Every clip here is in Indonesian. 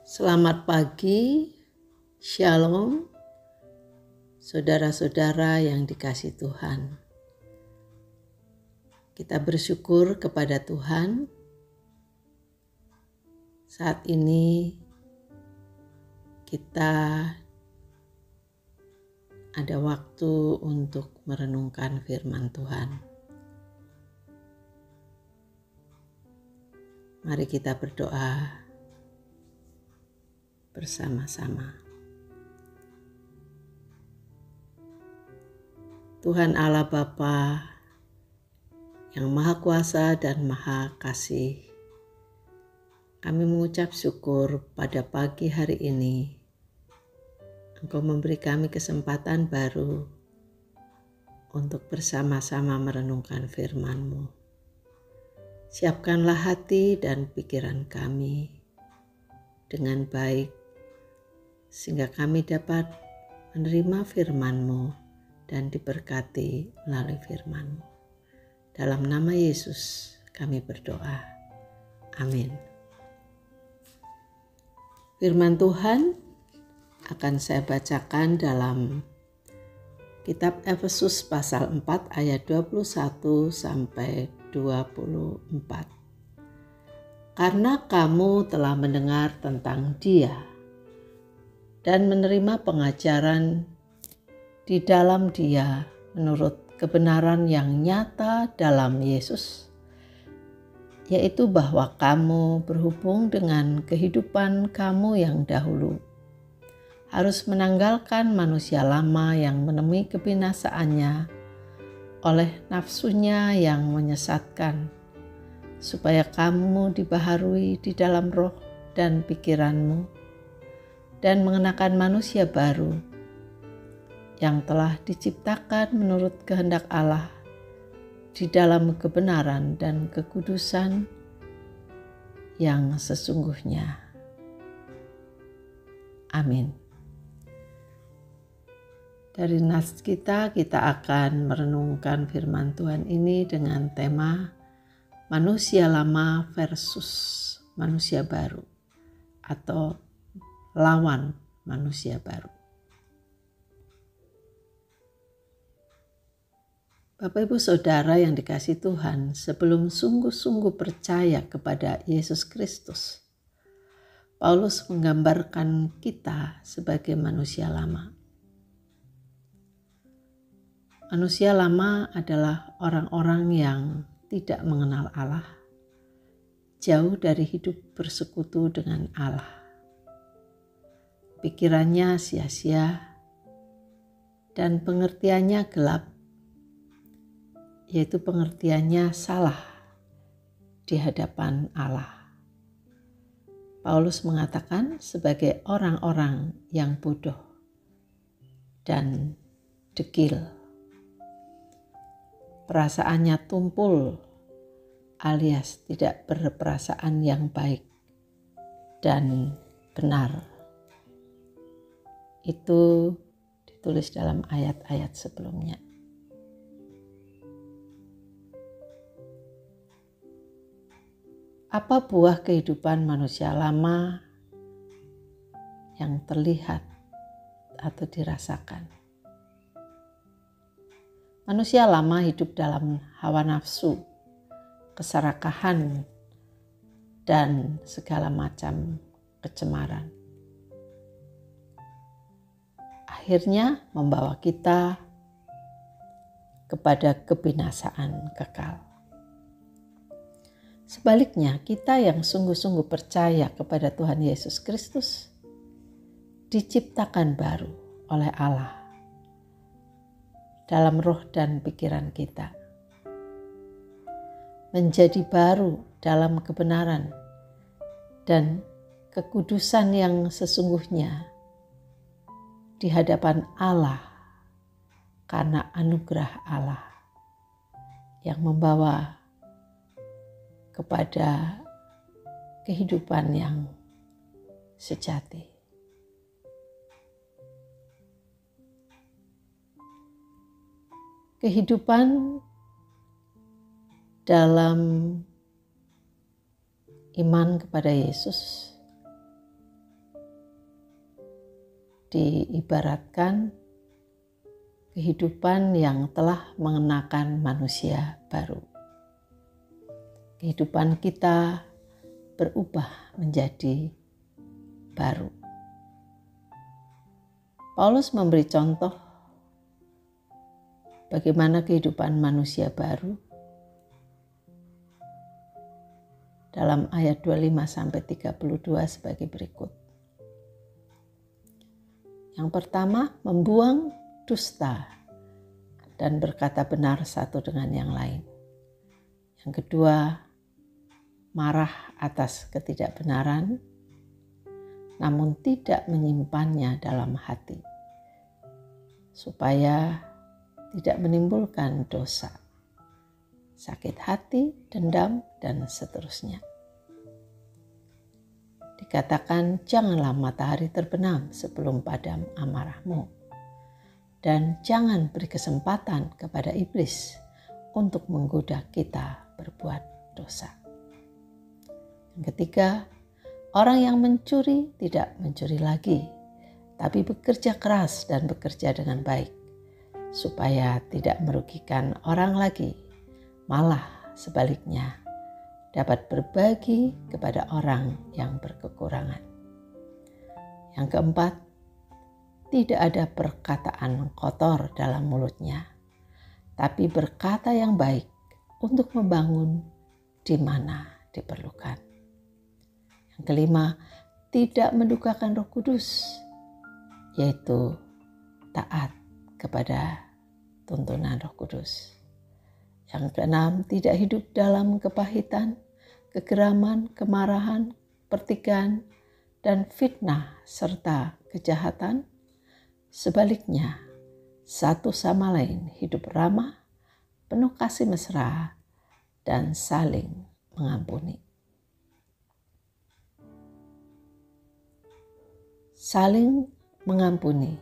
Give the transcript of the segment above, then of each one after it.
Selamat pagi, Shalom, saudara-saudara yang dikasihi Tuhan. Kita bersyukur kepada Tuhan. Saat ini kita ada waktu untuk merenungkan firman Tuhan. Mari kita berdoa bersama-sama. Tuhan Allah Bapa yang Maha Kuasa dan Maha Kasih, kami mengucap syukur pada pagi hari ini. Engkau memberi kami kesempatan baru untuk bersama-sama merenungkan firman-Mu. Siapkanlah hati dan pikiran kami dengan baik, sehingga kami dapat menerima firman-Mu dan diberkati melalui firman-Mu. Dalam nama Yesus kami berdoa. Amin. Firman Tuhan akan saya bacakan dalam kitab Efesus pasal 4 ayat 21 sampai 24. Karena kamu telah mendengar tentang Dia dan menerima pengajaran di dalam Dia menurut kebenaran yang nyata dalam Yesus, yaitu bahwa kamu berhubung dengan kehidupan kamu yang dahulu harus menanggalkan manusia lama yang menemui kebinasaannya oleh nafsunya yang menyesatkan, supaya kamu dibaharui di dalam roh dan pikiranmu dan mengenakan manusia baru yang telah diciptakan menurut kehendak Allah di dalam kebenaran dan kekudusan yang sesungguhnya. Amin. Dari nas kita akan merenungkan firman Tuhan ini dengan tema manusia lama versus manusia baru atau lawan manusia baru. Bapak Ibu Saudara yang dikasihi Tuhan, sebelum sungguh-sungguh percaya kepada Yesus Kristus, Paulus menggambarkan kita sebagai manusia lama. Manusia lama adalah orang-orang yang tidak mengenal Allah, jauh dari hidup bersekutu dengan Allah. Pikirannya sia-sia dan pengertiannya gelap, yaitu pengertiannya salah di hadapan Allah. Paulus mengatakan sebagai orang-orang yang bodoh dan dekil. Perasaannya tumpul alias tidak berperasaan yang baik dan benar. Itu ditulis dalam ayat-ayat sebelumnya. Apa buah kehidupan manusia lama yang terlihat atau dirasakan? Manusia lama hidup dalam hawa nafsu, keserakahan, dan segala macam kecemaran. Akhirnya membawa kita kepada kebinasaan kekal. Sebaliknya, kita yang sungguh-sungguh percaya kepada Tuhan Yesus Kristus diciptakan baru oleh Allah dalam roh dan pikiran kita, menjadi baru dalam kebenaran dan kekudusan yang sesungguhnya di hadapan Allah karena anugerah Allah yang membawa kepada kehidupan yang sejati. Kehidupan dalam iman kepada Yesus diibaratkan kehidupan yang telah mengenakan manusia baru. Kehidupan kita berubah menjadi baru. Paulus memberi contoh bagaimana kehidupan manusia baru dalam ayat 25-32 sebagai berikut. Yang pertama, membuang dusta dan berkata benar satu dengan yang lain. Yang kedua, marah atas ketidakbenaran, namun tidak menyimpannya dalam hati, supaya tidak menimbulkan dosa, sakit hati, dendam, dan seterusnya. Dikatakan, janganlah matahari terbenam sebelum padam amarahmu, dan jangan beri kesempatan kepada iblis untuk menggoda kita berbuat dosa. Yang ketiga, orang yang mencuri tidak mencuri lagi, tapi bekerja keras dan bekerja dengan baik, supaya tidak merugikan orang lagi, malah sebaliknya dapat berbagi kepada orang yang berkekurangan. Yang keempat, tidak ada perkataan kotor dalam mulutnya, tapi berkata yang baik untuk membangun di mana diperlukan. Yang kelima, tidak mendukakan Roh Kudus, yaitu taat kepada tuntunan Roh Kudus. Yang keenam, tidak hidup dalam kepahitan, kegeraman, kemarahan, pertikaian, dan fitnah serta kejahatan. Sebaliknya, satu sama lain hidup ramah, penuh kasih mesra, dan saling mengampuni. Saling mengampuni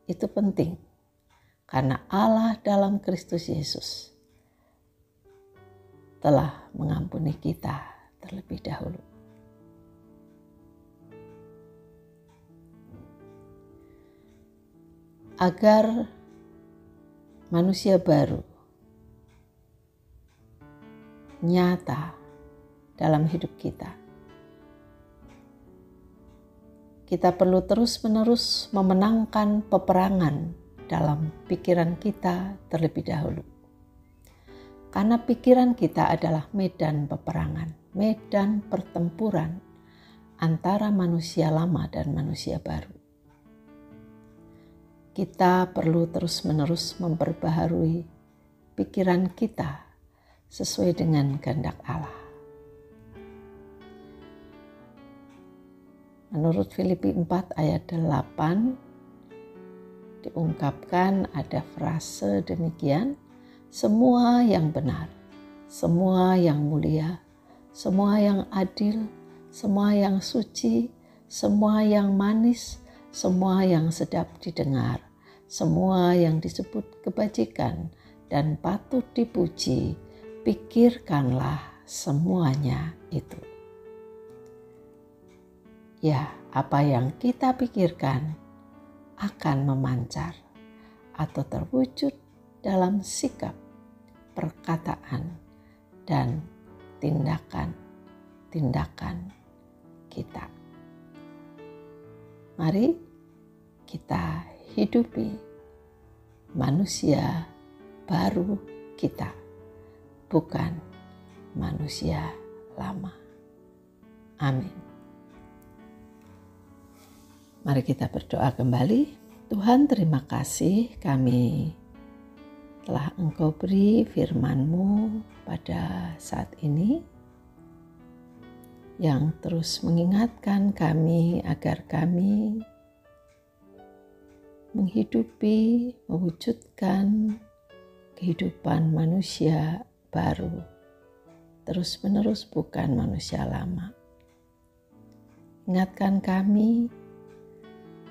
itu penting karena Allah dalam Kristus Yesus telah mengampuni kita terlebih dahulu. Agar manusia baru nyata dalam hidup kita, kita perlu terus-menerus memenangkan peperangan dalam pikiran kita terlebih dahulu. Karena pikiran kita adalah medan peperangan, medan pertempuran antara manusia lama dan manusia baru. Kita perlu terus-menerus memperbaharui pikiran kita sesuai dengan kehendak Allah. Menurut Filipi 4 ayat 8 diungkapkan ada frase demikian, semua yang benar, semua yang mulia, semua yang adil, semua yang suci, semua yang manis, semua yang sedap didengar, semua yang disebut kebajikan dan patut dipuji, pikirkanlah semuanya itu. Ya, apa yang kita pikirkan akan memancar atau terwujud dalam sikap, perkataan, dan tindakan-tindakan kita. Mari kita hidupi manusia baru kita, bukan manusia lama. Amin. Mari kita berdoa kembali. Tuhan, terima kasih kami telah Engkau beri firman-Mu pada saat ini yang terus mengingatkan kami agar kami menghidupi, mewujudkan kehidupan manusia baru, terus-menerus bukan manusia lama. Ingatkan kami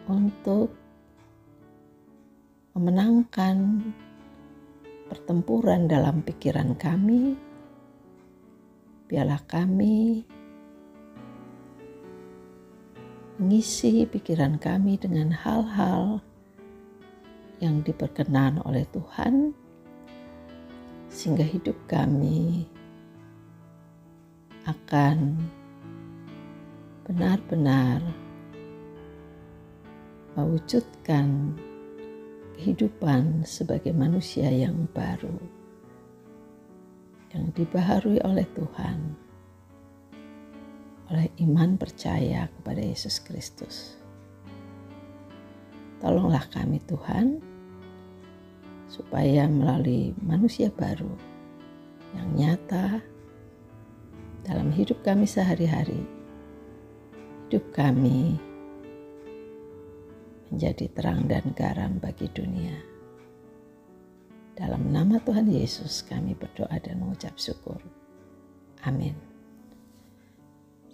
untuk memenangkan pertempuran dalam pikiran kami. Biarlah kami mengisi pikiran kami dengan hal-hal yang diperkenan oleh Tuhan, sehingga hidup kami akan benar-benar mewujudkan kehidupan sebagai manusia yang baru, yang dibaharui oleh Tuhan, oleh iman percaya kepada Yesus Kristus. Tolonglah kami Tuhan, supaya melalui manusia baru yang nyata dalam hidup kami sehari-hari, hidup kami menjadi terang dan garam bagi dunia. Dalam nama Tuhan Yesus kami berdoa dan mengucap syukur. Amin.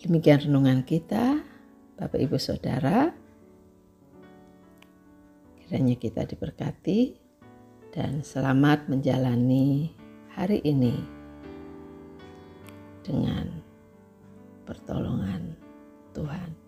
Demikian renungan kita, Bapak Ibu Saudara. Kiranya kita diberkati dan selamat menjalani hari ini dengan pertolongan Tuhan.